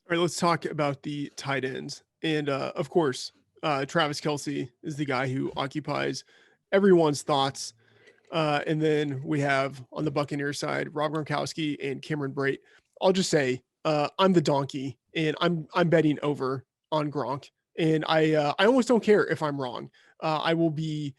All right, let's talk about the tight ends. And of course, Travis Kelsey is the guy who occupies everyone's thoughts. And then we have on the Buccaneers side, Rob Gronkowski and Cameron Brate. I'll just say I'm the donkey, and I'm betting over on Gronk, and I almost don't care if I'm wrong. I will be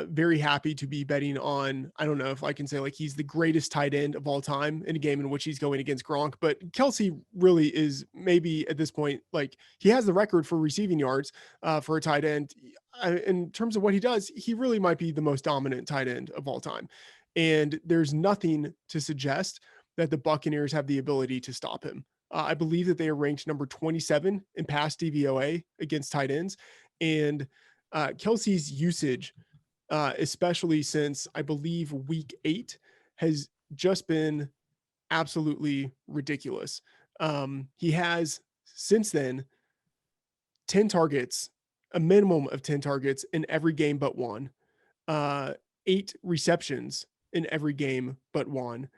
very happy to be betting on. I don't know if I can say like he's the greatest tight end of all time in a game in which he's going against Gronk, but Kelsey really is maybe at this point like he has the record for receiving yards for a tight end. In terms of what he does, he really might be the most dominant tight end of all time. And there's nothing to suggest that the Buccaneers have the ability to stop him. I believe that they are ranked number 27 in pass DVOA against tight ends. And Kelsey's usage, especially since I believe week 8, has just been absolutely ridiculous. He has since then 10 targets, a minimum of 10 targets in every game but one, 8 receptions in every game but one.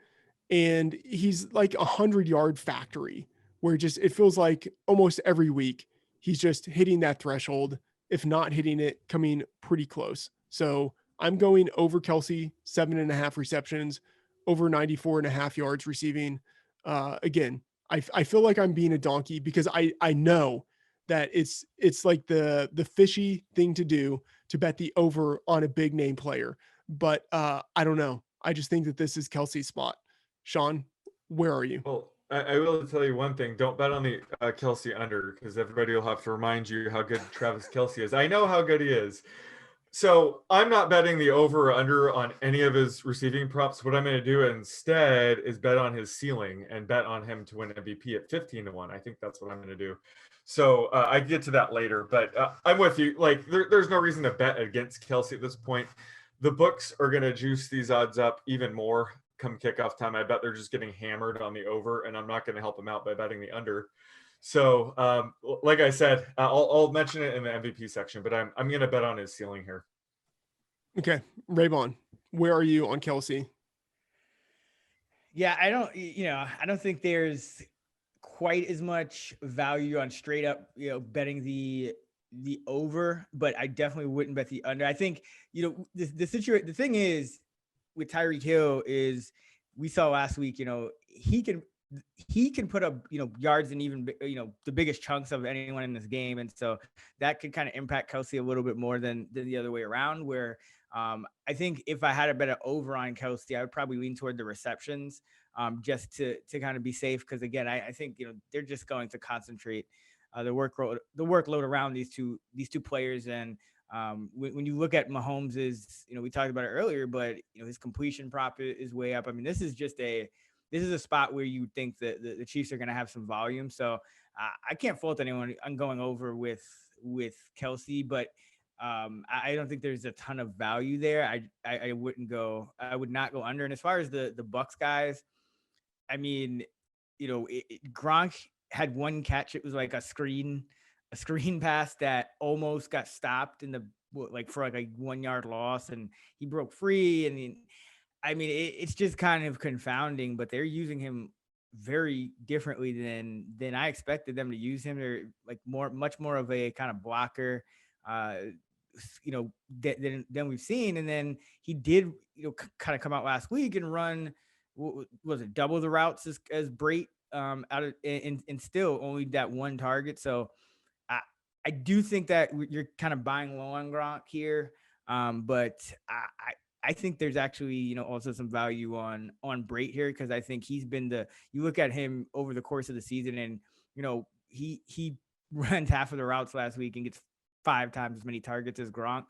And he's like 100-yard factory where just it feels like almost every week he's just hitting that threshold, if not hitting it, coming pretty close. So I'm going over Kelsey, 7.5 receptions, over 94.5 yards receiving. Again, I feel like I'm being a donkey because I know that it's like the fishy thing to do to bet the over on a big name player. But I don't know. I just think that this is Kelsey's spot. Sean, where are you? Well, I will tell you one thing. Don't bet on the Kelsey under because everybody will have to remind you how good Travis Kelsey is. I know how good he is. So I'm not betting the over or under on any of his receiving props. What I'm going to do instead is bet on his ceiling and bet on him to win MVP at 15-1. I think that's what I'm going to do. So I get to that later, but I'm with you. Like there's no reason to bet against Kelsey at this point. The books are going to juice these odds up even more come kickoff time. I bet they're just getting hammered on the over, and I'm not going to help them out by betting the under. So, like I said, I'll mention it in the MVP section, but I'm going to bet on his ceiling here. Okay, Raybon, where are you on Kelsey? Yeah, I don't think there's quite as much value on straight up, betting the over, but I definitely wouldn't bet the under. I think, the thing is with Tyreek Hill is we saw last week, he can put up, yards and even, the biggest chunks of anyone in this game. And so that could kind of impact Kelsey a little bit more than the other way around, where I think if I had a better over on Kelsey, I would probably lean toward the receptions, just to kind of be safe. Cause again, I think, they're just going to concentrate the workload around these two players. And when you look at Mahomes is, we talked about it earlier, but his completion prop is way up. I mean, this is a spot where you think that the Chiefs are going to have some volume. So I can't fault anyone. I'm going over with Kelsey, but I don't think there's a ton of value there. I would not go under. And as far as the Bucks guys, I mean, Gronk had one catch. It was like a screen pass that almost got stopped in the like for like a 1 yard loss, and he broke free. And I mean, it's just kind of confounding. But they're using him very differently than I expected them to use him. They're like much more of a kind of blocker. Uh, than we've seen. And then he did, kind of come out last week and run, was it double the routes as Brate, out of and still only that one target. So I I do think that you're kind of buying low on Gronk here, but I think there's actually, also some value on Brate here, because I think he's been you look at him over the course of the season, and he runs half of the routes last week and gets 5 times as many targets as Gronk.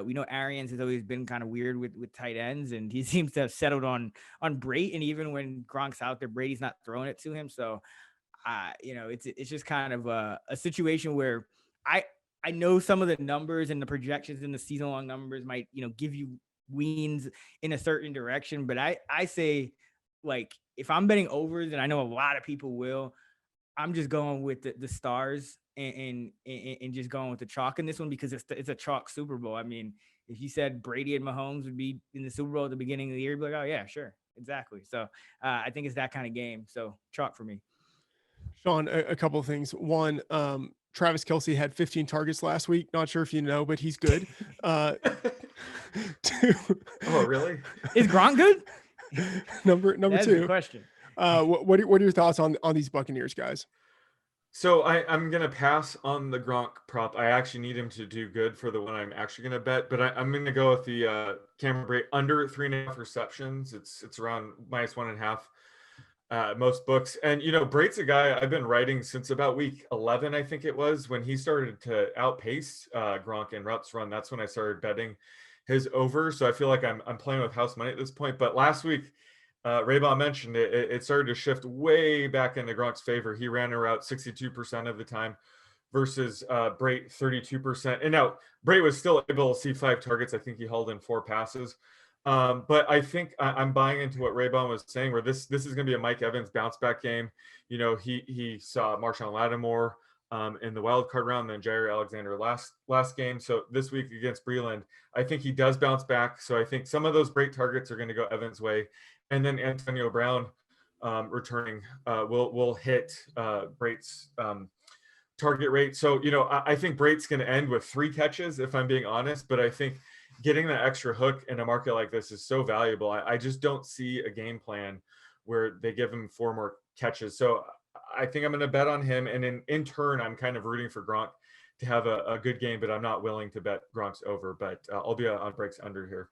We know Arians has always been kind of weird with tight ends, and he seems to have settled on Brate. And even when Gronk's out there, Brady's not throwing it to him. So, it's just kind of a situation where I I know some of the numbers and the projections in the season long numbers might, give you leans in a certain direction, but I say, like, if I'm betting overs, and I know a lot of people will, I'm just going with the stars, and just going with the chalk in this one, because it's a chalk Super Bowl. I mean, if you said Brady and Mahomes would be in the Super Bowl at the beginning of the year, you'd be like, oh yeah, sure, exactly. So I think it's that kind of game. So chalk for me. Sean, a couple of things. One, Travis Kelsey had 15 targets last week. Not sure if you know, but he's good. Two, Oh, really? Is Gronk good? number That's the two. question. What are your thoughts on these Buccaneers guys? So I'm gonna pass on the Gronk prop. I actually need him to do good for the one I'm actually gonna bet, but I'm gonna go with the Cameron Brate under 3.5 receptions. It's around -1.5. Most books, and Brate's a guy I've been writing since about week 11, I think it was, when he started to outpace Gronk in reps run. That's when I started betting his over. So I feel like I'm playing with house money at this point. But last week, Raybon mentioned it started to shift way back into Gronk's favor. He ran around 62% of the time versus Brate 32%. And now Brate was still able to see 5 targets. I think he hauled in 4 passes. But I think I'm buying into what Raybon was saying, where this is going to be a Mike Evans bounce back game. He saw Marshawn Lattimore in the wild card round, then Jair Alexander last game. So this week against Breland, I think he does bounce back. So I think some of those great targets are going to go Evans' way, and then Antonio Brown returning will hit Brate's target rate. So I think Brate's going to end with 3 catches, if I'm being honest. But I think getting that extra hook in a market like this is so valuable. I just don't see a game plan where they give him 4 more catches. So I think I'm going to bet on him. And in turn, I'm kind of rooting for Gronk to have a good game, but I'm not willing to bet Gronk's over. But I'll be on breaks under here.